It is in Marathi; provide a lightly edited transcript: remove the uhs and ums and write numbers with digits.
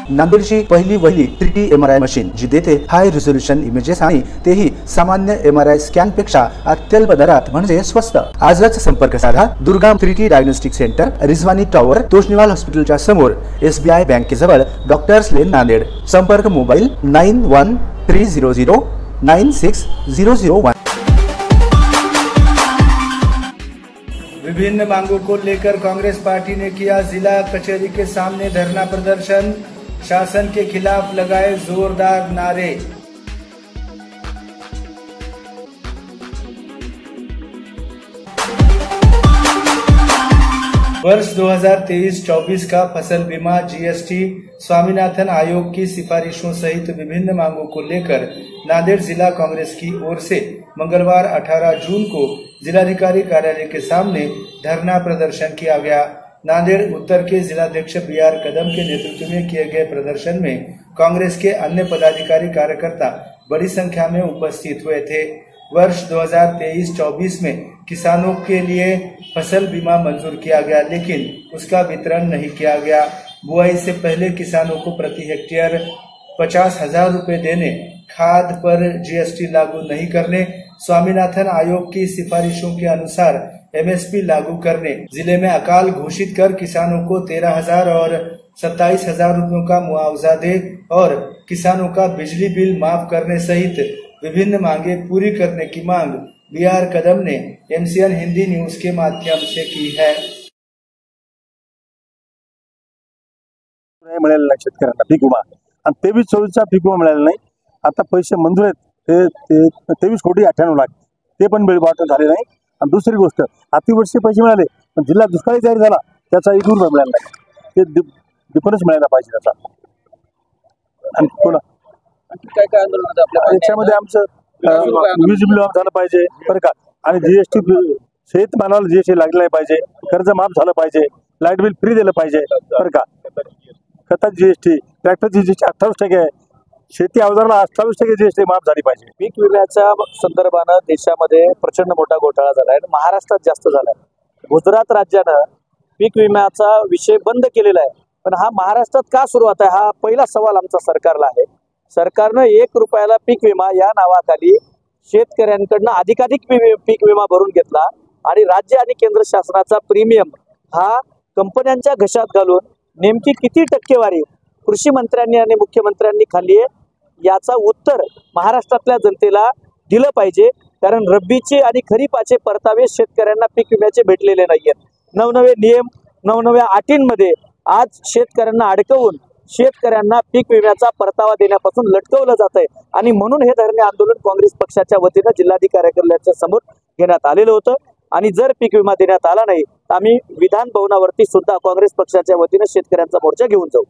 नांदेडची पहिली वहिली 3D MRI मशीन जी देते हाय रिझोल्यूशन इमेजेस आणि तेही सामान्य MRI स्कॅन पेक्षा अत्यल्प दरात म्हणजे स्वस्त। आजच संपर्क साधा Durga 3D diagnostic centre, Rijwani tower, Toshniwal हॉस्पिटलच्या समोर, SBI बँकेजवळ, डॉक्टर्स लेन, नांदेड। संपर्क मोबाईल 9130096001। विभिन्न मांगों को लेकर कांग्रेस पार्टी ने किया जिला कचहरी के सामने धरना प्रदर्शन, शासन के खिलाफ लगाए जोरदार नारे। वर्ष 2023-24 का फसल बीमा, GST, स्वामीनाथन आयोग की सिफारिशों सहित विभिन्न मांगों को लेकर नांदेड़ जिला कांग्रेस की ओर से मंगलवार 18 जून को जिलाधिकारी कार्यालय के सामने धरना प्रदर्शन किया गया। नांदेड़ उत्तर के जिलाध्यक्ष BR कदम के नेतृत्व में किए गए प्रदर्शन में कांग्रेस के अन्य पदाधिकारी कार्यकर्ता बड़ी संख्या में उपस्थित हुए थे। वर्ष 2023-24 में किसानों के लिए फसल बीमा मंजूर किया गया, लेकिन उसका वितरण नहीं किया गया। बुआई से पहले किसानों को प्रति हेक्टेयर 50,000 रुपए देने, खाद पर GST लागू नहीं करने, स्वामीनाथन आयोग की सिफारिशों के अनुसार MSP लागू करने, जिले में अकाल घोषित कर किसानों को 13,000 और 27,000 रुपयों का मुआवजा दे और किसानों का बिजली बिल माफ करने सहित विभिन्न मांगे पूरी करने की मांग BR कदम ने MCN हिंदी न्यूज के माध्यम से की है। मिळालेला नाही शेतकऱ्यांना पीक विमा आणि 23-24चा पीक विमा मिळालेला नाही। आता पैसे मंजूर आहेत ते 23,98,00,000 ते पण बिल वाटप झाले नाही। आणि दुसरी गोष्ट अतिवृष्टी पैसे मिळाले पण जिल्हा दुष्काळी जाहीर झाला त्याचा एक रुपया मिळाला नाही, ते डिफरन्स मिळायला पाहिजे त्याचा। आणि पुन्हा काय काय आंदोलन होतं आपल्या याच्यामध्ये आमचं वीज बिल माफ झालं पाहिजे बरं का, आणि GST शेतमालाला GST लागलं नाही पाहिजे, कर्ज माफ झालं पाहिजे, लाईट बिल फ्री दिलं पाहिजे बरं का, खतात GST, ट्रॅक्टरची GST 28% आहे, शेती अवजाराला 28% GST माफ झाली पाहिजे। पीक विम्याच्या संदर्भानं देशामध्ये प्रचंड मोठा घोटाळा झालाय, महाराष्ट्रात जास्त झालाय। गुजरात राज्यानं पीक विम्याचा विषय बंद केलेला आहे, पण हा महाराष्ट्रात का सुरुवात आहे हा पहिला सवाल आमचा सरकारला आहे। सरकारनं 1 रुपयाला पीक विमा या नावाखाली शेतकऱ्यांकडनं अधिकाधिक पीक विमा भरून घेतला आणि राज्य आणि केंद्र शासनाचा प्रीमियम हा कंपन्यांच्या घशात घालून नेमकी किती टक्केवारी कृषी मंत्र्यांनी आणि मुख्यमंत्र्यांनी खाल्ली आहे याचा उत्तर महाराष्ट्रातल्या जनतेला दिलं पाहिजे। कारण रब्बीचे आणि खरीपाचे परतावे शेतकऱ्यांना पीक विम्याचे भेटलेले नाहीयेत। नवनवे नियम, नवनव्या अटींमध्ये आज शेतकऱ्यांना अडकवून शेतकऱ्यांना पीक विम्याचा परतावा देण्यापासून लटकवलं जात आहे आणि म्हणून हे धरणे आंदोलन काँग्रेस पक्षाच्या वतीनं जिल्हाधिकारी कार्यालयाच्या समोर घेण्यात आलेलं होतं। आणि जर पीक विमा देण्यात आला नाही तर आम्ही विधान भवनावरती सुद्धा काँग्रेस पक्षाच्या वतीनं शेतकऱ्यांचा मोर्चा घेऊन जाऊ।